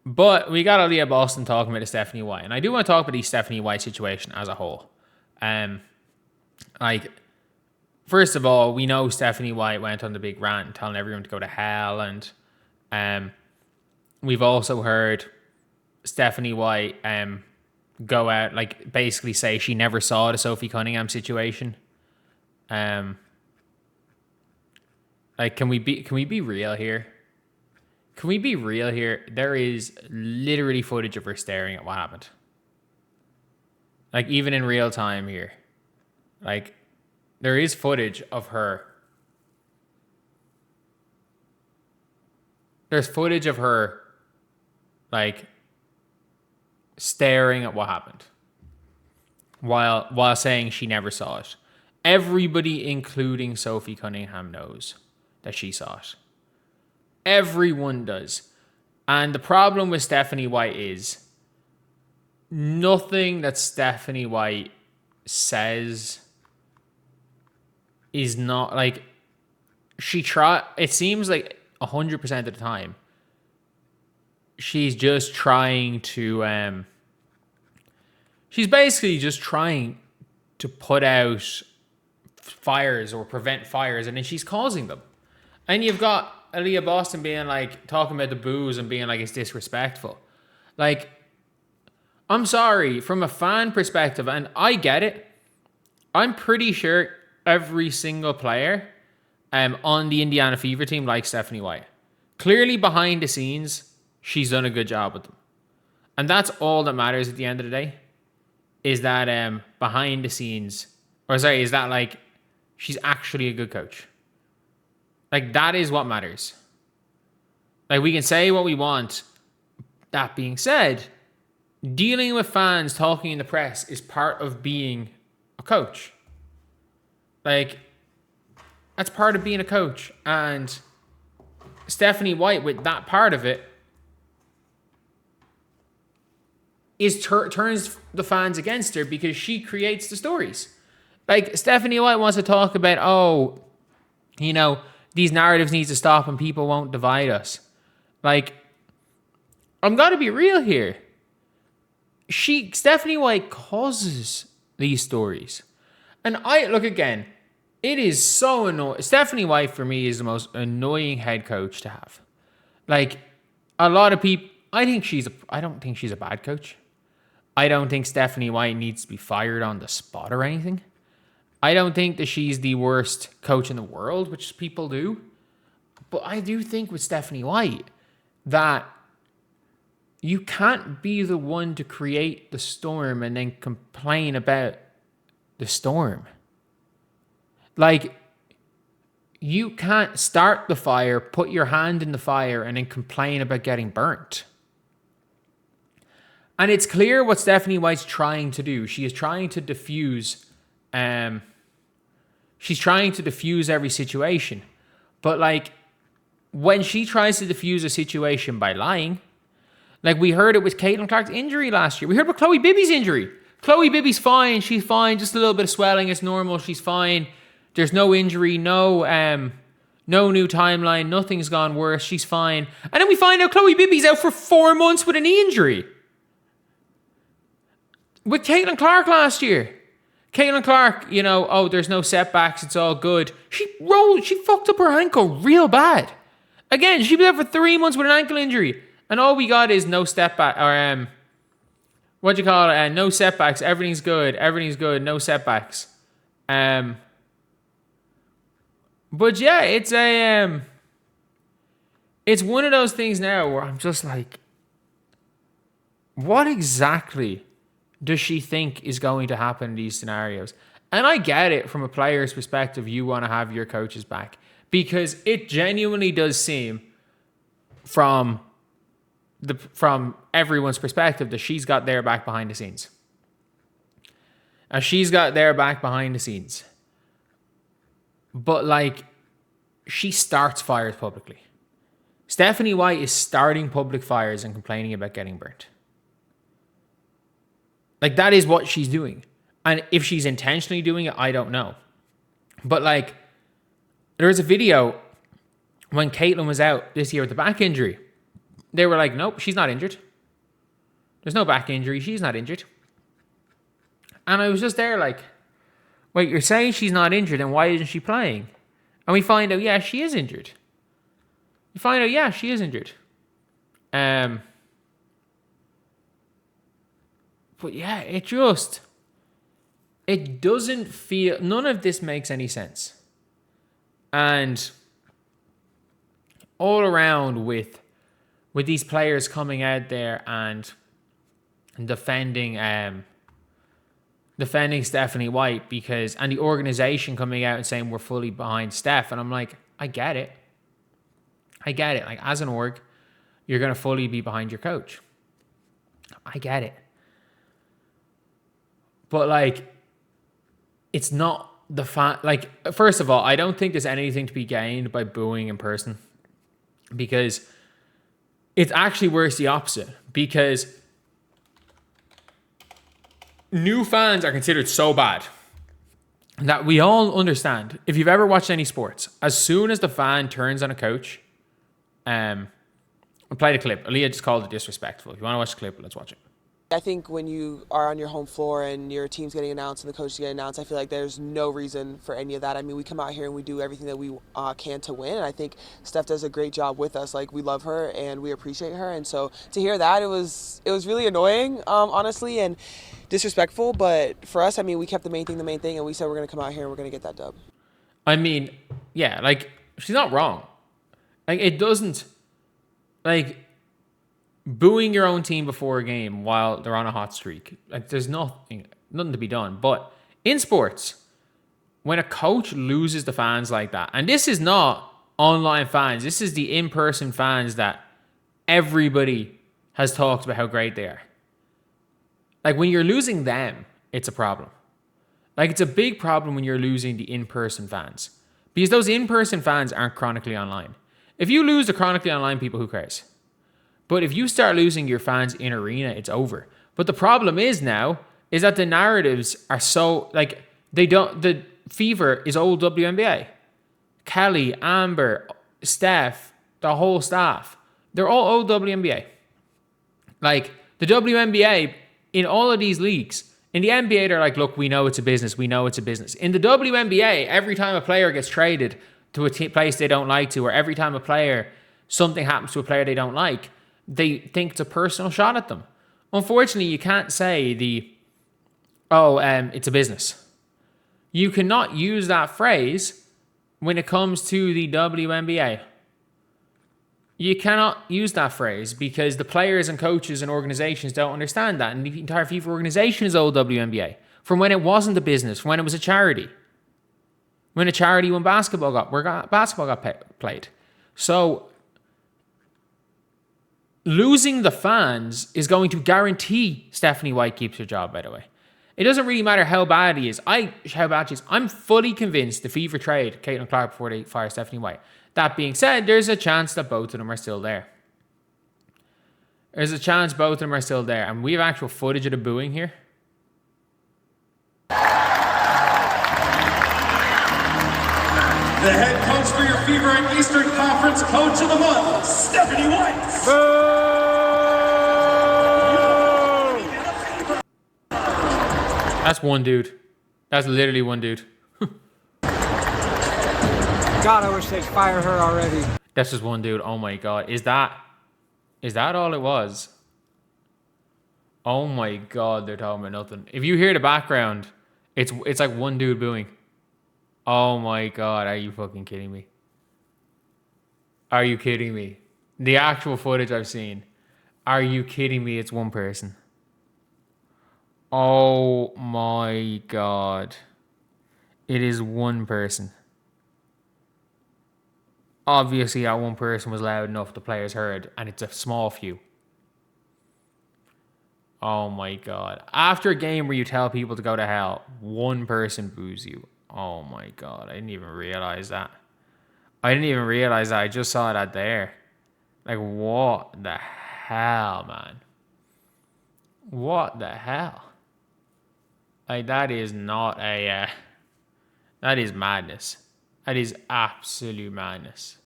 But we got Aliyah Boston talking about the Stephanie White. And I do want to talk about the Stephanie White situation as a whole. Like, first of all, we know Stephanie White went on the big rant and telling everyone to go to hell. And we've also heard Stephanie White go out, like, basically say she never saw the Sophie Cunningham situation. Like, can we be real here? Can we be real here? There is literally footage of her staring at what happened. Like, even in real time here. Like, there is footage of her. There's footage of her, like, staring at what happened. While saying she never saw it. Everybody, including Sophie Cunningham, knows that she saw it. Everyone does. And the problem with Stephanie White is nothing that Stephanie White says is not, like, it seems like 100% of the time she's just trying to she's basically just trying to put out fires or prevent fires, and then she's causing them. And you've got Aliyah Boston being like, talking about the booze and being like, it's disrespectful. Like, I'm sorry, from a fan perspective, and I get it, I'm pretty sure every single player on the Indiana Fever team likes Stephanie White. Clearly, behind the scenes, she's done a good job with them. And that's all that matters at the end of the day, is that behind the scenes, is that, like, she's actually a good coach. Like, that is what matters. Like, we can say what we want. That being said, dealing with fans, talking in the press is part of being a coach. Like, that's part of being a coach. And Stephanie White, with that part of it, turns the fans against her because she creates the stories. Like, Stephanie White wants to talk about, these narratives need to stop and people won't divide us. Like, I'm gotta be real here. Stephanie White causes these stories. And again, it is so annoying. Stephanie White, for me, is the most annoying head coach to have. Like, a lot of people, I don't think she's a bad coach. I don't think Stephanie White needs to be fired on the spot or anything. I don't think that she's the worst coach in the world, which people do. But I do think with Stephanie White that you can't be the one to create the storm and then complain about the storm. Like, you can't start the fire, put your hand in the fire, and then complain about getting burnt. And it's clear what Stephanie White's trying to do. She is trying to diffuse every situation. But, like, when she tries to diffuse a situation by lying, like, we heard it with Caitlin Clark's injury last year. We heard about Chloe Bibby's injury. Chloe Bibby's fine. She's fine. Just a little bit of swelling. It's normal. She's fine. There's no injury. No new timeline. Nothing's gone worse. She's fine. And then we find out Chloe Bibby's out for 4 months with a knee injury. With Caitlin Clark last year. Caitlin Clark, there's no setbacks. It's all good. She fucked up her ankle real bad. Again, she was out for 3 months with an ankle injury. And all we got is no setback, or no setbacks. Everything's good. No setbacks. But yeah, it's one of those things now where I'm just like, what exactly does she think is going to happen in these scenarios? And I get it from a player's perspective. You want to have your coaches back because it genuinely does seem from everyone's perspective that she's got their back behind the scenes. But, like, she starts fires publicly. Stephanie White is starting public fires and complaining about getting burnt. Like, that is what she's doing. And if she's intentionally doing it, I don't know. But, like, there's a video when Caitlin was out this year with the back injury. they were like, nope, she's not injured. There's no back injury. She's not injured. And I was just there like, wait, you're saying she's not injured, and why isn't she playing? And we find out, yeah, she is injured. You find out, yeah, she is injured. But yeah, it doesn't feel, none of this makes any sense. And all around with these players coming out there and defending Stephanie White and the organization coming out and saying we're fully behind Steph. And I'm like, I get it. Like, as an org, you're going to fully be behind your coach. I get it. But, like, it's not the fact. Like, first of all, I don't think there's anything to be gained by booing in person, because it's actually worse the opposite. Because new fans are considered so bad that we all understand. If you've ever watched any sports, as soon as the fan turns on a coach, I'll play the clip. Aliyah just called it disrespectful. If you want to watch the clip, let's watch it. I think when you are on your home floor and your team's getting announced and the coach is getting announced, I feel like there's no reason for any of that. I mean, we come out here and we do everything that we can to win. And I think Steph does a great job with us. Like, we love her and we appreciate her. And so to hear that, it was really annoying, honestly, and disrespectful. But for us, I mean, we kept the main thing, and we said we're going to come out here and we're going to get that dub. I mean, yeah, like, she's not wrong. Like, it doesn't, like, booing your own team before a game while they're on a hot streak, like, there's nothing to be done. But in sports, when a coach loses the fans like that, and this is not online fans, this is the in-person fans that everybody has talked about how great they are. Like, when you're losing them, it's a problem. Like, it's a big problem when you're losing the in-person fans, because those in-person fans aren't chronically online. If you lose the chronically online people, who cares? But if you start losing your fans in arena, it's over. But the problem is now is that the narratives are so, like, the fever is old WNBA. Kelly, Amber, Steph, the whole staff, they're all old WNBA. Like, the WNBA in all of these leagues, in the NBA, they're like, look, we know it's a business. In the WNBA, every time a player gets traded to a place they don't like to, or every time something happens to a player they don't like, they think it's a personal shot at them. Unfortunately, you can't say it's a business. You cannot use that phrase when it comes to the WNBA. You cannot use that phrase because the players and coaches and organizations don't understand that. And the entire FIFA organization is old WNBA. From when it wasn't a business, from when it was a charity. When basketball got played. So, losing the fans is going to guarantee Stephanie White keeps her job, by the way. It doesn't really matter how bad she is. I'm fully convinced the FIFA trade Caitlin Clark before they fire Stephanie White. That being said, there's a chance that both of them are still there. And we have actual footage of the booing here. The head coach for your Fever and Eastern Conference Coach of the Month, Stephanie White. That's one dude. That's literally one dude. God, I wish they'd fire her already. That's just one dude. Oh my God. Is that all it was? Oh my God, they're talking about nothing. If you hear the background, it's like one dude booing. Oh my God, are you fucking kidding me? Are you kidding me? The actual footage I've seen. Are you kidding me? It's one person. Oh my God. It is one person. Obviously, that one person was loud enough the players heard, and it's a small few. Oh my God. After a game where you tell people to go to hell, one person boos you. Oh my God. I didn't even realize that. I just saw that there. Like, what the hell, man? What the hell? Like, that is not that is madness. That is absolute madness.